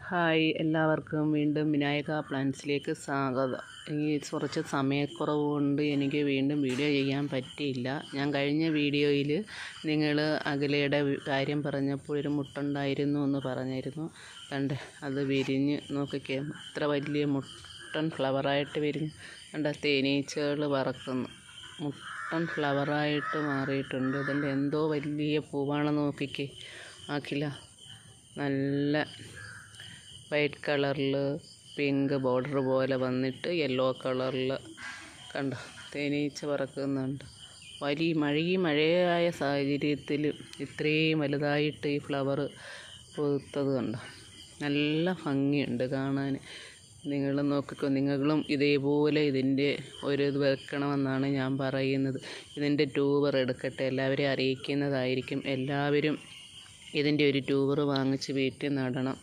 Hi, എല്ലാവർക്കും വീണ്ടും വിനായക പ്ലാന്റ്സിലേക്ക് സ്വാഗതം. കുറച്ച് സമയക്കുറവ് കൊണ്ട് എനിക്ക് വീണ്ടും വീഡിയോ ചെയ്യാൻ പറ്റിയില്ല. ഞാൻ കഴിഞ്ഞ വീഡിയോയിൽ നിങ്ങൾ അകലയുടെ കാര്യം പറഞ്ഞപ്പോൾ ഒരു മുട്ടുണ്ടായിരുന്നു എന്ന് പറഞ്ഞിരുന്നു. കണ്ട് അത് വിരിഞ്ഞ് നോക്കിക്കേ, ഇത്ര വലിയ മുട്ടൻ ഫ്ലവറായിട്ട് വിരിഞ്ഞ് കണ്ട തേനീച്ചകൾ പറക്കുന്നു. മുട്ടൻ ഫ്ലവറായിട്ട് മാറിയിട്ടുണ്ട്. ഇതിൻ്റെ എന്തോ വലിയ പൂവാണെന്ന് നോക്കിക്കേ. ആക്കില്ല, നല്ല വൈറ്റ് കളറിൽ പിങ്ക് ബോർഡർ പോലെ വന്നിട്ട് യെല്ലോ കളറിൽ കണ്ട തേനീച്ച പറക്കുന്നുണ്ട്. മഴയായ സാഹചര്യത്തിൽ ഇത്രയും വലുതായിട്ട് ഈ ഫ്ലവർ പൂത്തത് കണ്ടോ, നല്ല ഭംഗിയുണ്ട് കാണാൻ. നിങ്ങൾ നോക്കിക്കോ, നിങ്ങളും ഇതേപോലെ ഇതിൻ്റെ ഒരു ഇത് വെക്കണമെന്നാണ് ഞാൻ പറയുന്നത്. ഇതിൻ്റെ ട്യൂബർ എടുക്കട്ടെ, എല്ലാവരെയും അറിയിക്കുന്നതായിരിക്കും. എല്ലാവരും ഇതിൻ്റെ ഒരു ട്യൂബർ വാങ്ങിച്ച് വീട്ടിൽ നടണം.